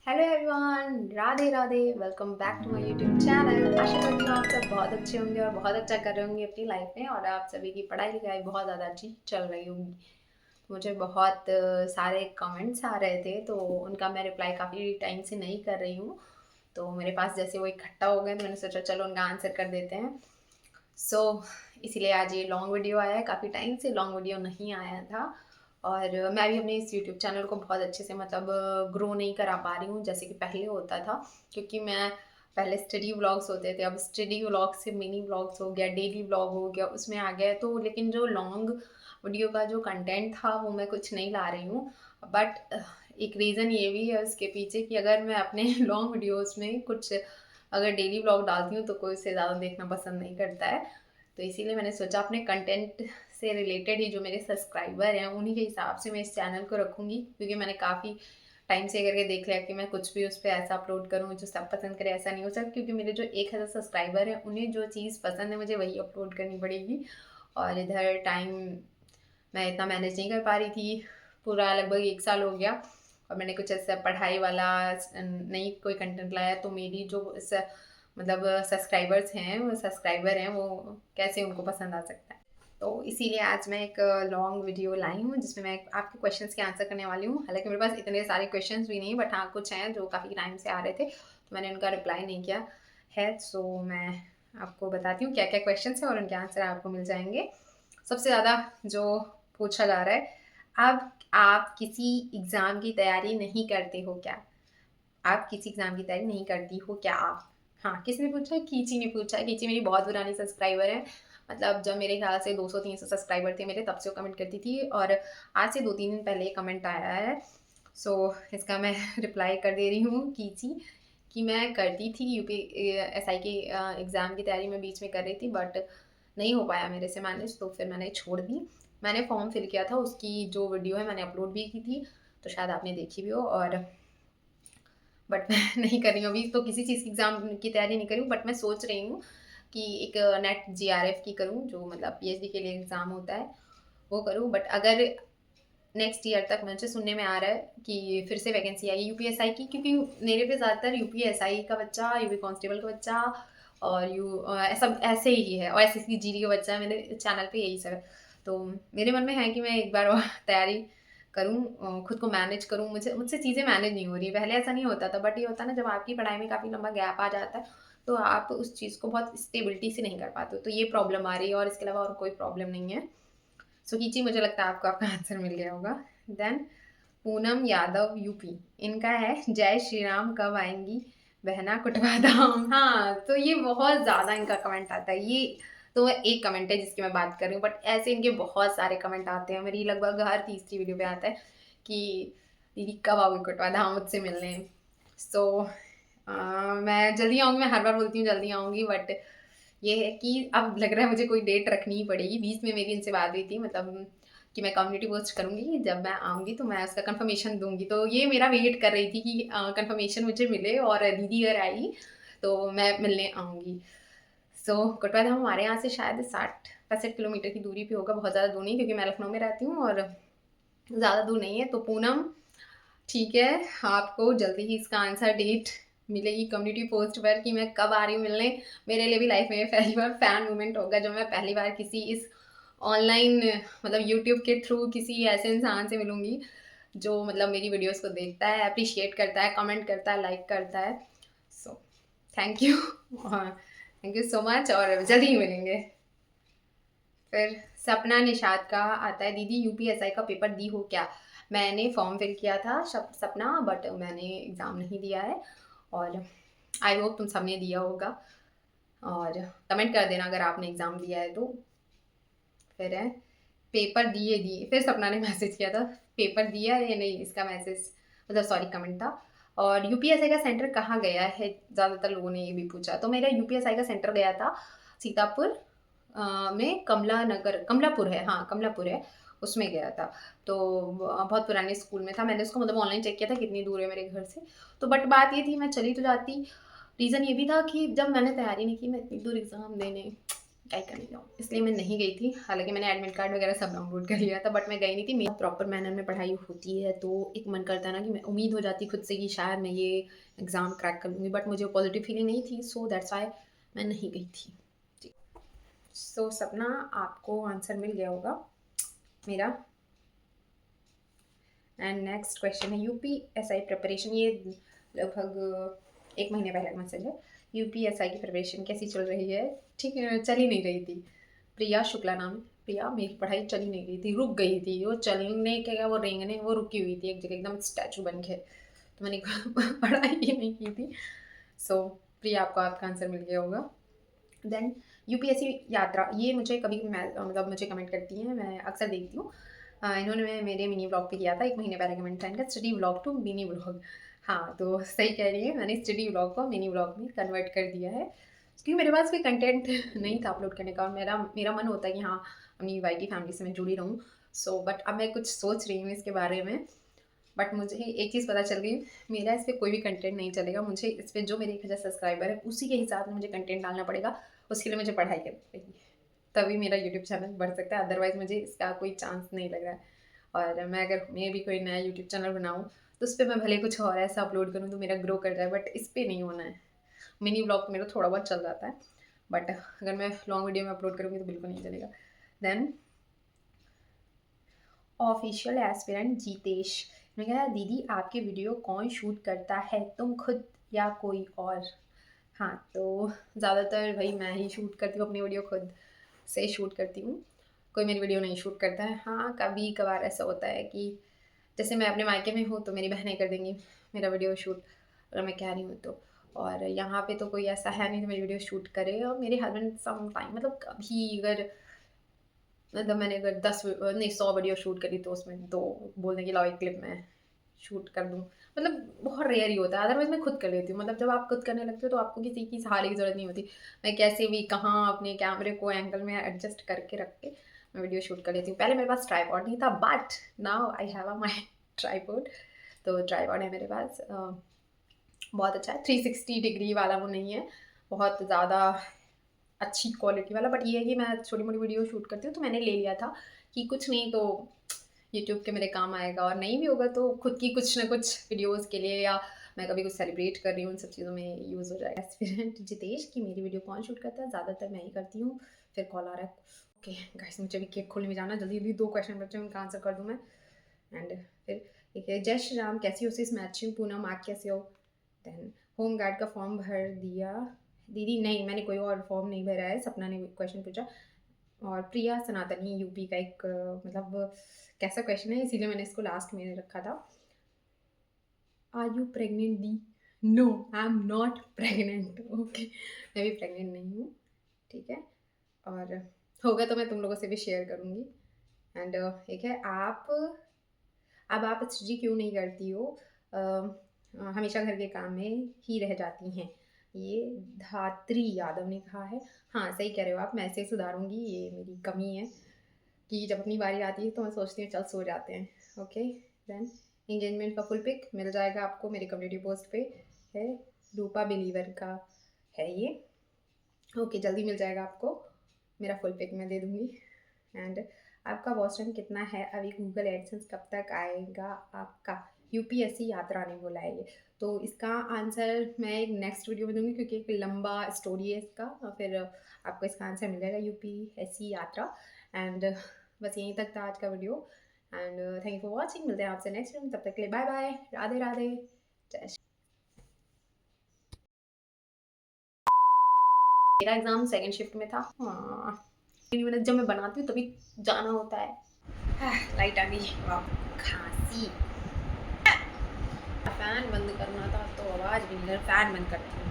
Hello everyone, Radhe Radhe. Welcome back to my YouTube channel. आशा करती हूँ आप सब बहुत अच्छे होंगे और बहुत अच्छा कर रहे होंगे अपनी लाइफ में, और आप सभी की पढ़ाई लिखाई बहुत ज़्यादा अच्छी चल रही होगी। मुझे बहुत सारे कमेंट्स आ रहे थे, तो उनका मैं रिप्लाई काफ़ी टाइम से नहीं कर रही हूँ। तो मेरे पास जैसे वो इकट्ठा हो गए तो मैंने सोचा चलो उनका आंसर कर देते हैं। इसीलिए आज ये लॉन्ग वीडियो आया है। काफ़ी टाइम से लॉन्ग वीडियो नहीं आया था, और मैं भी अपने इस यूट्यूब चैनल को बहुत अच्छे से ग्रो नहीं करा पा रही हूँ जैसे कि पहले होता था। क्योंकि मैं पहले स्टडी व्लॉग्स होते थे, अब स्टडी व्लॉग से मिनी व्लॉग्स हो गया, डेली व्लॉग हो गया, उसमें आ गया। तो लेकिन जो लॉन्ग वीडियो का जो कंटेंट था वो मैं कुछ नहीं ला रही हूँ। बट एक रीज़न ये भी है उसके पीछे कि अगर मैं अपने लॉन्ग वीडियोस में कुछ अगर डेली व्लॉग डालती हूँ तो कोई उससे ज़्यादा देखना पसंद नहीं करता है। तो इसीलिए मैंने सोचा अपने कंटेंट से रिलेटेड ही जो मेरे सब्सक्राइबर हैं उन्हीं के हिसाब से मैं इस चैनल को रखूँगी। क्योंकि मैंने काफ़ी टाइम से करके देख लिया कि मैं कुछ भी उस पर ऐसा अपलोड करूँ जो सब पसंद करे, ऐसा नहीं हो सकता। क्योंकि मेरे जो 1000 सब्सक्राइबर हैं उन्हें जो चीज़ पसंद है मुझे वही अपलोड करनी पड़ेगी। और इधर टाइम मैं इतना मैनेज नहीं कर पा रही थी। पूरा लगभग 1 साल हो गया और मैंने कुछ ऐसा पढ़ाई वाला नहीं कोई कंटेंट लाया। तो मेरी जो सब्सक्राइबर हैं वो कैसे उनको पसंद आ सकता है। तो इसीलिए आज मैं एक लॉन्ग वीडियो लाई हूँ जिसमें मैं आपके क्वेश्चंस के आंसर करने वाली हूँ। हालांकि मेरे पास इतने सारे क्वेश्चंस भी नहीं, बट हाँ कुछ हैं जो काफ़ी टाइम से आ रहे थे तो मैंने उनका रिप्लाई नहीं किया है। मैं आपको बताती हूँ क्या क्या क्वेश्चन है और उनके आंसर आपको मिल जाएंगे। सबसे ज़्यादा जो पूछा जा रहा है, अब आप किसी एग्ज़ाम की तैयारी नहीं करते हो क्या? आप किसी एग्ज़ाम की तैयारी नहीं करती हो क्या आप? हाँ, किसने पूछा है? कीची ने पूछा है। कीची मेरी बहुत पुरानी सब्सक्राइबर है। मतलब जब मेरे ख़्याल से 200-300 सब्सक्राइबर थे मेरे, तब से वो कमेंट करती थी, और आज से 2-3 दिन पहले ये कमेंट आया है। इसका मैं रिप्लाई कर दे रही हूँ कीची कि मैं करती थी एसआई के एग्ज़ाम की तैयारी मैं बीच में कर रही थी, बट नहीं हो पाया मेरे से मैनेज, तो फिर मैंने छोड़ दी। मैंने फॉर्म फिल किया था, उसकी जो वीडियो है मैंने अपलोड भी की थी, तो शायद आपने देखी भी हो। और बट मैं नहीं कर रही हूँ अभी तो, किसी चीज़ की एग्ज़ाम की तैयारी नहीं कर रही हूँ। बट मैं सोच रही हूँ कि एक नेट जीआरएफ की करूँ, जो मतलब पीएचडी के लिए एग्ज़ाम होता है वो करूँ। बट अगर नेक्स्ट ईयर तक मुझे सुनने में आ रहा है कि फिर से वैकेंसी आई यूपीएसआई की, क्योंकि मेरे पे ज़्यादातर यूपीएसआई का बच्चा, यूपी कांस्टेबल का बच्चा और सब ऐसे ही है, और एसएससी जीडी का बच्चा है मेरे चैनल पे, यही सब है। तो मेरे मन में है कि मैं एक बार और तैयारी करूँ, खुद को मैनेज करूँ। मुझसे चीज़ें मैनेज नहीं हो रही। पहले ऐसा नहीं होता था, बट ये होता है ना जब आपकी पढ़ाई में काफ़ी लंबा गैप आ जाता है तो आप उस चीज़ को बहुत स्टेबिलिटी से नहीं कर पाते हो। तो ये प्रॉब्लम आ रही है, और इसके अलावा और कोई प्रॉब्लम नहीं है। कीची, मुझे लगता है आपको आपका आंसर मिल गया होगा। देन पूनम यादव यूपी, इनका है जय श्री राम कब आएंगी बहना कुटवा धाम। हाँ, तो ये बहुत ज़्यादा इनका कमेंट आता है। ये तो एक कमेंट है जिसकी मैं बात कर रही हूँ, बट ऐसे इनके बहुत सारे कमेंट आते हैं। मेरी लगभग हर तीसरी वीडियो पे आता है कि दीदी कब आओगे कुटवा धाम मुझसे मिलने। सो मैं जल्दी आऊँगी। मैं हर बार बोलती हूँ जल्दी आऊँगी, बट ये है कि अब लग रहा है मुझे कोई डेट रखनी ही पड़ेगी। बीच में मेरी इनसे बात हुई थी, मतलब कि मैं कम्युनिटी पोस्ट करूँगी, जब मैं आऊँगी तो मैं उसका कंफर्मेशन दूँगी। तो ये मेरा वेट कर रही थी कि कंफर्मेशन मुझे मिले और दीदी अगर आई तो मैं मिलने आऊँगी। कटवा धाम हमारे यहाँ से शायद 60-65 किलोमीटर की दूरी पे होगा, बहुत ज़्यादा दूर नहीं, क्योंकि मैं लखनऊ में रहती हूँ और ज़्यादा दूर नहीं है। तो पूनम, ठीक है, आपको जल्दी ही इसका आंसर डेट मिलेगी कम्युनिटी पोस्ट पर कि मैं कब आ रही हूँ मिलने। मेरे लिए भी लाइफ में पहली बार फैन मोमेंट होगा जब मैं पहली बार किसी इस ऑनलाइन मतलब यूट्यूब के थ्रू किसी ऐसे इंसान से मिलूंगी जो मतलब मेरी वीडियोस को देखता है, अप्रिशिएट करता है, कमेंट करता है, लाइक करता है। So thank you, thank you so much, और जल्दी ही मिलेंगे। फिर सपना निषाद का आता है, दीदी यूपीएसआई का पेपर दी हो क्या? मैंने फॉर्म फिल किया था सपना, बट मैंने एग्ज़ाम नहीं दिया है, और आई होप तुम सबने दिया होगा, और कमेंट कर देना अगर आपने एग्ज़ाम दिया है तो। फिर है पेपर दिए, फिर सपना ने मैसेज किया था पेपर दिया है या नहीं, इसका मैसेज मतलब सॉरी कमेंट था। और यूपीएसआई का सेंटर कहाँ गया है, ज़्यादातर लोगों ने ये भी पूछा। तो मेरा यूपीएसआई का सेंटर गया था सीतापुर में, कमलापुर है, हाँ कमलापुर है, उसमें गया था। तो बहुत पुराने स्कूल में था। मैंने उसको मतलब ऑनलाइन चेक किया था कितनी दूर है मेरे घर से। तो बट बात ये थी मैं चली तो जाती। रीज़न ये भी था कि जब मैंने तैयारी नहीं की मैं इतनी दूर एग्ज़ाम देने, क्या ही कर लेती हूँ, इसलिए मैं नहीं गई थी। हालांकि मैंने एडमिट कार्ड वगैरह सब डाउनलोड कर लिया था, बट मैं गई नहीं थी। मेरा प्रॉपर मैनर में पढ़ाई होती है तो एक मन करता है ना कि मैं उम्मीद हो जाती खुद से कि शायद मैं ये एग्ज़ाम क्रैक कर लूँगी, बट मुझे पॉजिटिव फीलिंग नहीं थी, सो दैट्स वाई मैं नहीं गई थी। जी, सो सपना आपको आंसर मिल गया होगा मेरा। एंड नेक्स्ट क्वेश्चन है यूपीएसआई प्रिपरेशन। ये लगभग 1 महीने पहले का मैसेज है। यूपीएसआई की प्रिपरेशन कैसी चल रही है? ठीक है, चल ही नहीं रही थी। प्रिया शुक्ला नाम है। प्रिया, मेरी पढ़ाई चल ही नहीं रही थी, रुक गई थी। वो चलने के क्या, वो रेंगने, वो रुकी हुई थी एक जगह एकदम स्टैचू बन के। तो मैंने पढ़ाई ही नहीं की थी। सो प्रिया, आपको आपका आंसर मिल गया होगा। देन यूपीएससी यात्रा, ये मुझे कभी मतलब मुझे कमेंट करती हैं, मैं अक्सर देखती हूँ। इन्होंने मेरे मिनी व्लॉग पे किया था 1 महीने पहले कमेंट था इनका, study vlog to mini vlog. हाँ, तो सही कह रही है, मैंने स्टडी व्लॉग को मिनी व्लॉग में कन्वर्ट कर दिया है, क्योंकि मेरे पास कोई कंटेंट नहीं था अपलोड करने का। और मेरा मेरा मन होता है कि हाँ, अपनी वाईटी फैमिली से मैं जुड़ी रहूँ। सो बट अब मैं कुछ सोच रही हूँ इसके बारे में। बट मुझे एक चीज़ पता चल गई, मेरा इस पर कोई भी कंटेंट नहीं चलेगा। मुझे इस पर जो मेरे 1,000 सब्सक्राइबर है उसी के हिसाब से मुझे कंटेंट डालना पड़ेगा। उसके लिए मुझे पढ़ाई करनी पड़ेगी, तभी मेरा यूट्यूब चैनल बढ़ सकता है, अदरवाइज़ मुझे इसका कोई चांस नहीं लग रहा है। और मैं भी कोई नया यूट्यूब चैनल बनाऊँ तो उस पर मैं भले कुछ और ऐसा अपलोड करूँ तो मेरा ग्रो कर जाए, बट इस पर नहीं होना है। मिनी ब्लॉग तो मेरा थोड़ा बहुत चल जाता है, बट अगर मैं लॉन्ग वीडियो में अपलोड करूँगी तो बिल्कुल नहीं चलेगा। देन ऑफिशियल एस्पिरेंट जीतेश ने कहा, दीदी आपके वीडियो कौन शूट करता है, तुम खुद या कोई और? हाँ, तो ज़्यादातर भाई मैं ही शूट करती हूँ अपनी वीडियो, खुद से शूट करती हूँ। कोई मेरी वीडियो नहीं शूट करता है। हाँ, कभी कभार ऐसा होता है कि जैसे मैं अपने मायके में हूँ तो मेरी बहनें कर देंगी मेरा वीडियो शूट, अगर मैं कह रही हूँ तो। और यहाँ पे तो कोई ऐसा है नहीं जो मेरी वीडियो शूट करे। और मेरे हस्बैंड सम टाइम, मतलब कभी अगर, मतलब मैंने अगर 10 नहीं 100 वीडियो शूट करी तो उसमें 2 बोल दें कि लाओ एक क्लिप मैं शूट कर दूँ। मतलब बहुत रेयर ही होता है, अदरवाइज़ मैं खुद कर लेती हूँ। मतलब जब आप खुद करने लगते हो तो आपको किसी की सहारे की ज़रूरत नहीं होती। मैं कैसे भी कहाँ अपने कैमरे को एंगल में एडजस्ट करके रख के मैं वीडियो शूट कर लेती हूँ। पहले मेरे पास ट्राइपॉड नहीं था, but now I have a my tripod. तो ट्राइपॉड है मेरे पास, बहुत अच्छा है, 360 डिग्री वाला वो नहीं है, बहुत ज़्यादा अच्छी क्वालिटी वाला। बट ये है कि मैं छोटी मोटी वीडियो शूट करती हूँ तो मैंने ले लिया था कि कुछ नहीं तो यूट्यूब के मेरे काम आएगा, और नहीं भी होगा तो खुद की कुछ ना कुछ वीडियोस के लिए, या मैं कभी कुछ सेलिब्रेट कर रही हूँ, उन सब चीज़ों में यूज़ हो जाएगा। एस्पिरेंट जितेश की मेरी वीडियो कौन शूट करता है? ज़्यादातर मैं ही करती हूँ। फिर कॉल आ रहा है। ओके गाइस, मुझे अभी केक खोलने में जाना, जल्दी जल्दी 2 क्वेश्चन बचे हैं, उनका आंसर कर दूँ मैं। एंड फिर एक है, जय श्री राम, कैसी हो sis? मैं अच्छी हूँ। पूनम, आप कैसे हो? देन होम गार्ड का फॉर्म भर दिया दीदी? नहीं, मैंने कोई और फॉर्म नहीं भरा है, सपना ने क्वेश्चन पूछा। और प्रिया सनातनी यूपी का एक मतलब कैसा क्वेश्चन है, इसीलिए मैंने इसको लास्ट में रखा था। आर यू प्रेग्नेंट दी? No, I am not pregnant. Okay, मैं भी प्रेग्नेंट नहीं हूँ, ठीक है। और होगा तो मैं तुम लोगों से भी शेयर करूँगी। एंड एक है, आप स्टडी क्यों नहीं करती हो? हमेशा घर के काम में ही रह जाती हैं, ये धात्री यादव ने कहा है। हाँ, सही कह रहे हो आप, मैं ऐसे सुधारूंगी, ये मेरी कमी है कि जब अपनी बारी आती है तो मैं सोचती हूँ चल सो जाते हैं। ओके, देन एंगेजमेंट का फुल पिक मिल जाएगा आपको मेरे कम्युनिटी पोस्ट पे है, रूपा बिलीवर का है ये। ओके, जल्दी मिल जाएगा आपको, मेरा फुल पिक मैं दे दूँगी। एंड आपका वॉच टाइम कितना है अभी? गूगल एडसेंस कब तक आएगा आपका? यूपीएससी यात्रा ने बोला है ये। तो इसका आंसर मैं एक नेक्स्ट वीडियो में दूँगी, क्योंकि एक लंबा स्टोरी है इसका, और फिर आपको इसका आंसर मिल जाएगा, यूपीएससी यात्रा। एंड बस यहीं तक था आज का video. And thank you for watching. मिलते हैं आपसे नेक्स्ट वीडियो में, तब तक के लिए बाय बाय, राधे राधे, जय श्री। मेरा एग्ज़ाम सेकंड शिफ्ट में था। हाँ, 3 मिनट जब मैं बनाती हूँ तभी जाना होता है। लाइट आ गई, वाह, खांसी। फैन बंद करना था तो आवाज़ भी नहीं, फैन बंद करती हूँ।